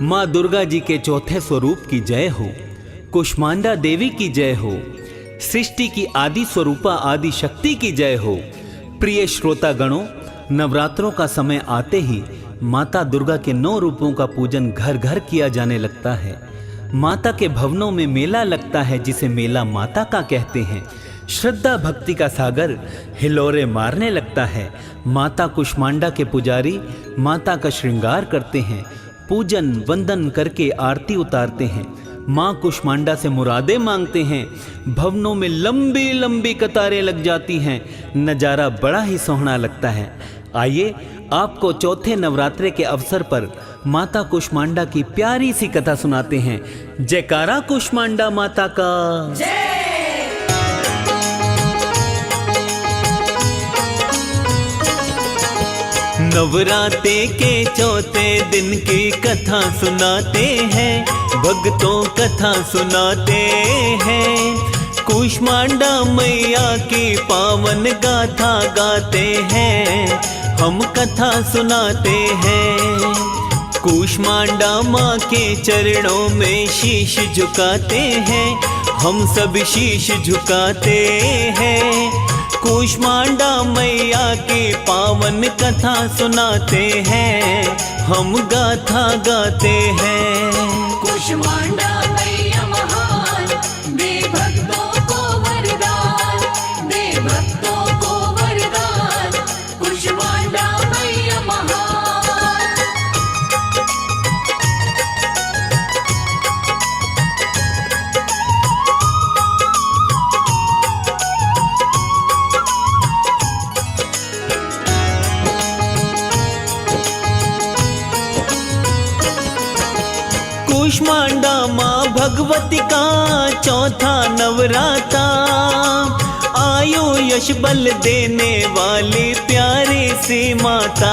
माँ दुर्गा जी के चौथे स्वरूप की जय हो, कुष्मांडा देवी की जय हो, सृष्टि की आदि स्वरूपा आदि शक्ति की जय हो। प्रिय श्रोतागणों, नवरात्रों का समय आते ही माता दुर्गा के 9 रूपों का पूजन घर घर किया जाने लगता है। माता के भवनों में मेला लगता है जिसे मेला माता का कहते हैं। श्रद्धा भक्ति का सागर हिलोरे मारने लगता है। माता कुष्मांडा के पुजारी माता का श्रृंगार करते हैं, पूजन वंदन करके आरती उतारते हैं, माँ कुष्मांडा से मुरादें मांगते हैं। भवनों में लंबी लंबी कतारें लग जाती हैं। नज़ारा बड़ा ही सुहाना लगता है। आइए आपको चौथे नवरात्रे के अवसर पर माता कुष्मांडा की प्यारी सी कथा सुनाते हैं। जयकारा कुष्मांडा माता का जय। नवरात्रे के चौथे दिन की कथा सुनाते हैं, भक्तों कथा सुनाते हैं। कुष्मांडा मैया की पावन गाथा गाते हैं, हम कथा सुनाते हैं। कुष्मांडा माँ के चरणों में शीश झुकाते हैं, हम सब शीश झुकाते हैं। कुष्मांडा मैया की पावन कथा सुनाते हैं, हम गाथा गाते हैं। कुष्मांडा मैया महान, दे भक्तों को वरदान, दे भक्तों को वरदान। कुष्मांडा मैया महान। कुष्मांडा माँ भगवती का चौथा नवराता, आयु यश बल देने वाली प्यारी सी माता।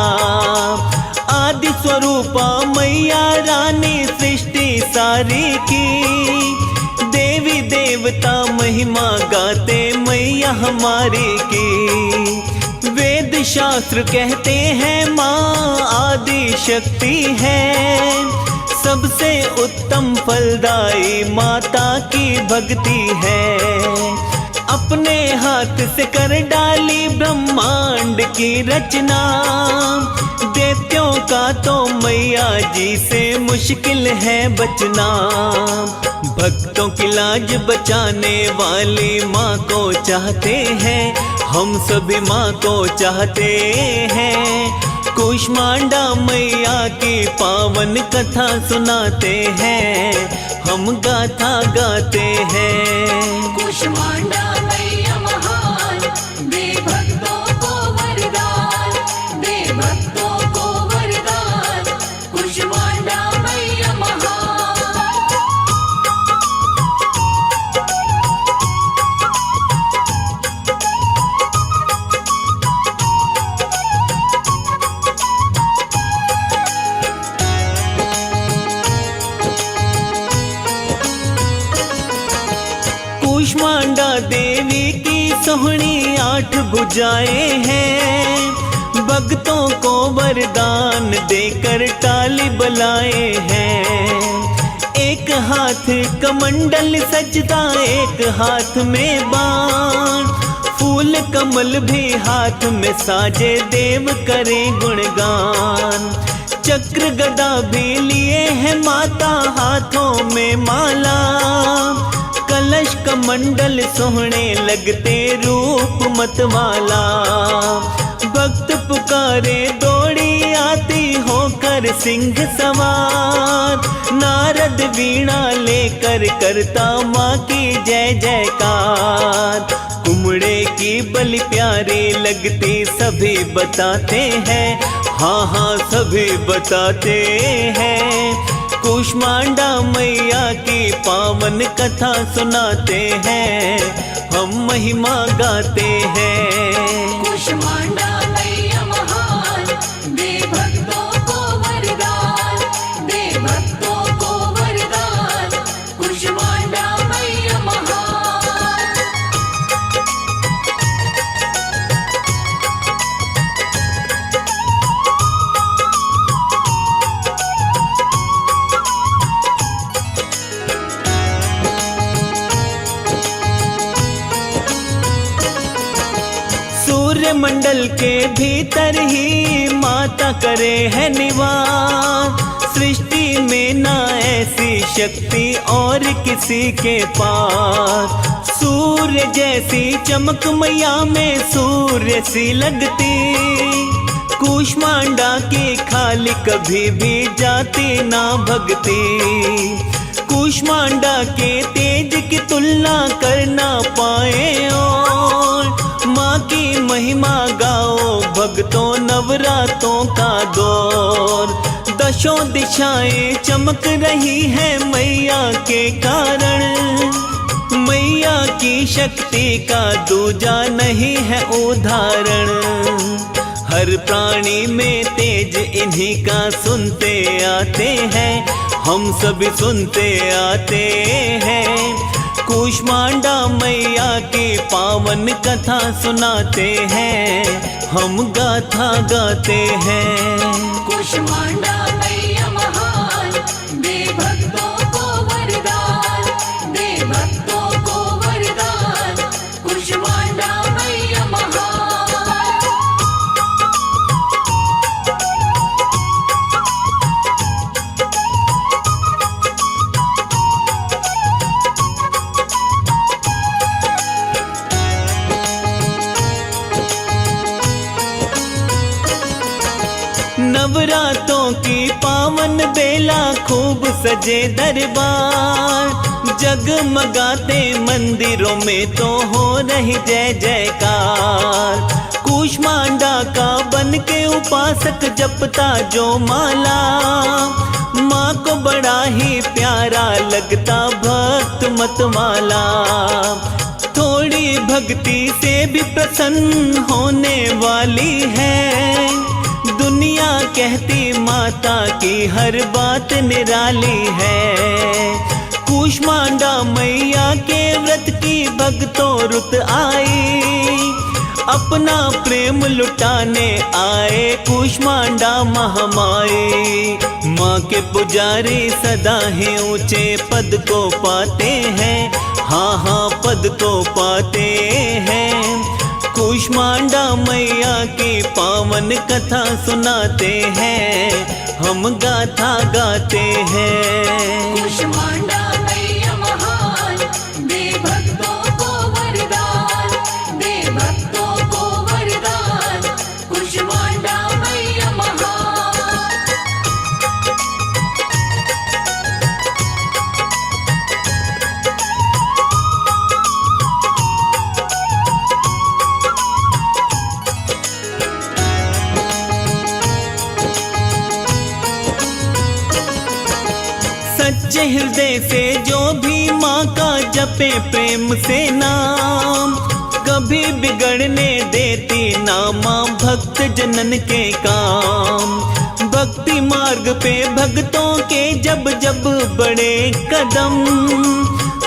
आदि स्वरूपा मैया रानी सृष्टि सारी की, देवी देवता महिमा गाते मैया हमारी की। वेद शास्त्र कहते हैं माँ आदि शक्ति है, सबसे उत्तम फलदायी माता की भक्ति है। अपने हाथ से कर डाली ब्रह्मांड की रचना, दैत्यों का तो मैया जी से मुश्किल है बचना। भक्तों की लाज बचाने वाली माँ को चाहते हैं, हम सभी माँ को चाहते हैं। कुष्मांडा मैया की पावन कथा सुनाते हैं, हम गाथा गाते हैं। कुष्मांडा मैया महान, दे भक्तों को वरदान, दे भक्तों को वरदान। कुष्मांडा मैया महान। कुष्मांडा देवी की सोहनी 8 भुजाएं हैं, भक्तों को वरदान देकर टाली बलाए हैं। एक हाथ कमंडल सजदा, एक हाथ में बाण, फूल कमल भी हाथ में साजे, देव करे गुणगान। चक्र गदा भी लिए हैं माता, हाथों में माला, कलश कमंडल सोहने लगते रूप मतवाला। भक्त पुकारे दौड़ी आती होकर सिंह सवार, नारद वीणा लेकर करता माँ की जय जयकार। कुमड़े की बलि प्यारी लगती सभी बताते हैं, हाँ हाँ सभी बताते हैं। कुष्मांडा मैया की पावन कथा सुनाते हैं, हम महिमा गाते हैं। कुष्मांडा मैया महान, दे भक्तों को वरदान, दे भक्तों को वरदान। कुष्मांडा मैया महान। मंडल के भीतर ही माता करे है निवास। सृष्टि में ना ऐसी शक्ति और किसी के पास। सूर्य जैसी चमक मैया में सूर्य सी लगती। कूष्मांडा की खाली कभी भी जाती ना भगती। कूष्मांडा के तेज की तुलना कर ना पाए और माँ की महिमा गाओ भक्तों नवरातों का दौर। दशों दिशाएं चमक रही है मैया के कारण। मैया की शक्ति का दूजा नहीं है उदाहरण। हर प्राणी में तेज इन्हीं का सुनते आते हैं। हम सभी सुनते आते हैं। कूष्मांडा मैया की पावन कथा सुनाते हैं। हम गाथा गाते हैं। कुष्मांडा मैया महान, दे भक्तों को वरदान, दे भक्तों को वरदान। कुष्मांडा मैया महान। नवरातों की पावन बेला खूब सजे दरबार। जगमगाते मंदिरों में तो हो रही जय जयकार। कूष्मांडा का बन के उपासक जपता जो माला। माँ को बड़ा ही प्यारा लगता भक्त मतवाला। थोड़ी भक्ति से भी प्रसन्न होने वाली है। दुनिया कहती माता की हर बात निराली है। कूष्मांडा मैया के व्रत की भक्तों रुत आई। अपना प्रेम लुटाने आए कूष्मांडा महामाई। माँ के पुजारी सदा ही ऊंचे पद को पाते हैं। हाँ हाँ पद को पाते हैं। कूष्मांडा मैया की पावन कथा सुनाते हैं। हम गाथा गाते हैं। कुष्मांडा मैया महान, दे भक्तों को वरदान, दे भक्तों को वरदान। कुष्मांडा मैया महान। सच्चे हृदय से जो भी माँ का जपे प्रेम से नाम। कभी बिगड़ने देती ना माँ भक्त जनन के काम। भक्ति मार्ग पे भक्तों के जब जब बड़े कदम।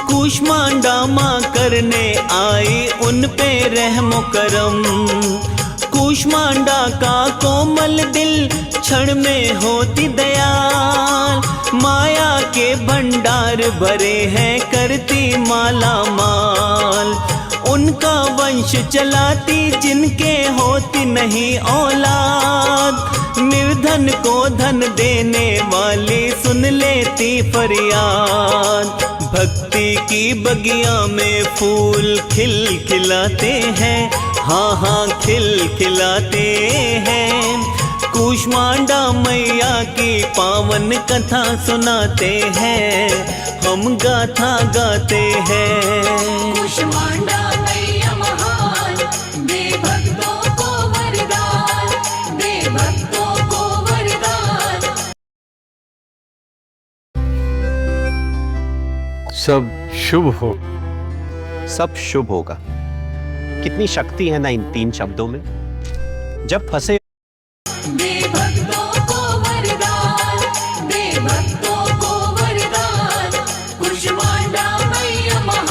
कूष्मांडा माँ करने आई उन पे रहमो करम। कूष्मांडा का कोमल दिल क्षण में होती दयाल। माया के भंडार भरे हैं करती माला माल। उनका वंश चलाती जिनके होती नहीं औलाद। निर्धन को धन देने वाली सुन लेती फरियाद। भक्ति की बगिया में फूल खिल खिलाते हैं। हाँ हाँ खिल खिलाते हैं। कूष्मांडा मैया की पावन कथा सुनाते हैं। हम गाथा गाते हैं। कुष्मांडा मैया महान, दे भक्तों को वरदान, दे भक्तों को वरदान। सब शुभ हो। सब शुभ होगा। कितनी शक्ति है ना इन 3 शब्दों में। जब फंसे दे भक्तों को वरदान, दे भक्तों को वरदान। कुष्मांडा मैया महान।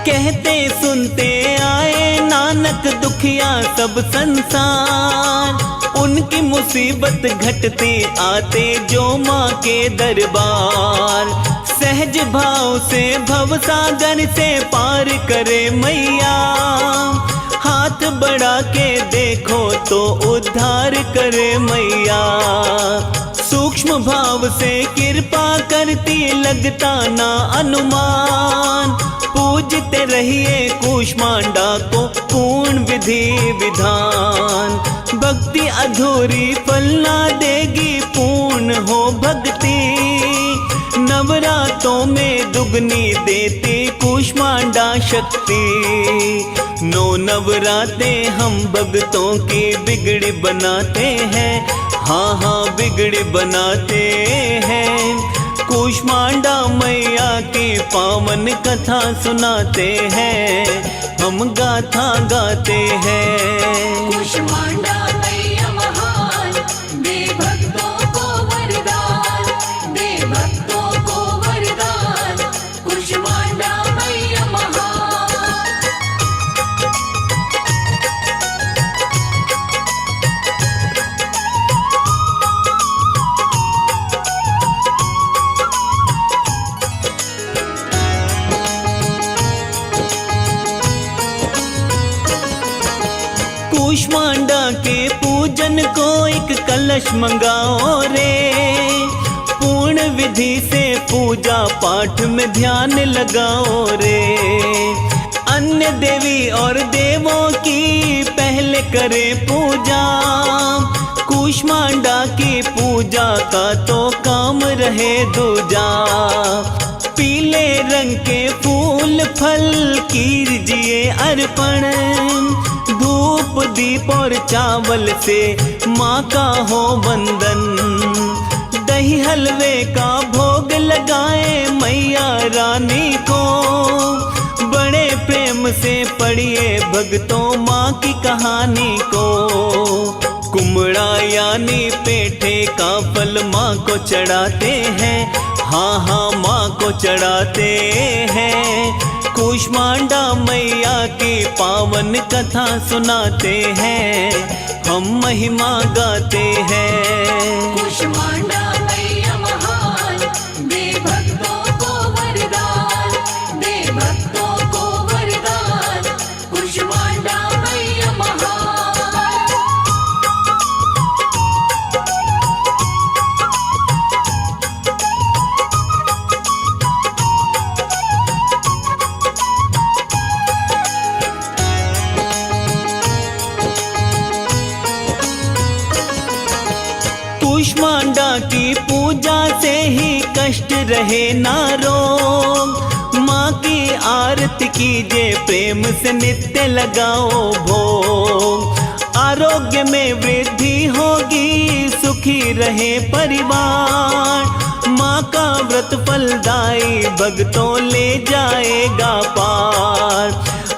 कहते सुनते दुनिया सब संसार, उनकी मुसीबत घटते आते जो माँ के दरबार। सहज भाव से भव सागर से पार करे मैया, हाथ बढ़ा के देखो तो उद्धार करे मैया। सूक्ष्म भाव से कृपा करती लगता ना अनुमान, पूजते रहिए कूष्मांडा को पूर्ण विधि विधान। भक्ति अधूरी फल ना देगी पूर्ण हो भक्ति, नवरातों में दुगनी देती कूष्मांडा शक्ति। नौ नवराते हम भक्तों की बिगड़ी बनाते हैं, हाँ हाँ बिगड़ी बनाते हैं। कूष्मांडा मैया की पावन कथा सुनाते हैं, हम गाथा गाते हैं। कूष्मांडा मैया महान, दे भक्तों को वरदान, दे भक्तों को वरदान। कूष्मांडा मैया महान। कूष्मांडा के पूजन को एक कलश मंगाओ रे, पूर्ण विधि से पूजा पाठ में ध्यान लगाओ रे। अन्य देवी और देवों की पहले करे पूजा, कूष्मांडा की पूजा का तो काम रहे दूजा। पीले रंग के फूल फल कीजिए अर्पण, धूप दीप और चावल से माँ का हो वंदन। दही हलवे का भोग लगाए मैया रानी को, बड़े प्रेम से पढ़िए भक्तों माँ की कहानी को। कुमड़ा यानी पेठे का फल माँ को चढ़ाते हैं, हाँ हाँ माँ को चढ़ाते हैं। कूष्मांडा मैया की पावन कथा सुनाते हैं, हम महिमा गाते हैं। कूष्मांडा मैया महान, दे भक्तों को वरदान, दे भक्तों को वरदान। कूष्मांडा मैया महान। कूष्मांडा की पूजा से ही कष्ट रहे ना रोग, माँ की आरती कीजिए प्रेम से नित्य लगाओ भोग। आरोग्य में वृद्धि होगी सुखी रहे परिवार, माँ का व्रत फलदायी भक्तों ले जाएगा पार।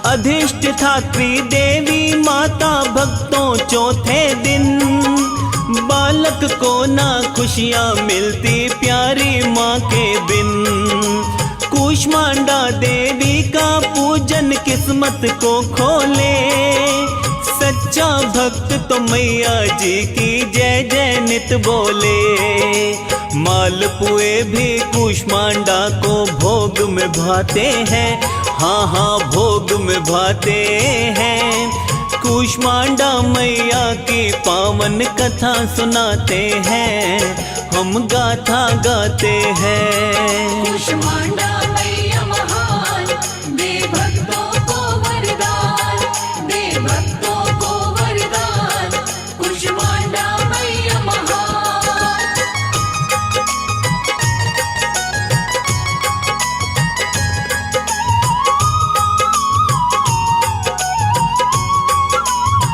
अधिष्ठात्री देवी माता भक्तों चौथे दिन, बालक को ना खुशियाँ मिलती प्यारी माँ के बिन। कूष्मांडा देवी का पूजन किस्मत को खोले, सच्चा भक्त तो मैया जी की जय जय नित बोले। मालपुए भी कूष्मांडा को भोग में भाते हैं, हाँ हाँ भोग में भाते हैं। कूष्मांडा मैया की पावन कथा सुनाते हैं, हम गाथा गाते हैं। कूष्मांडा मैया महान, दे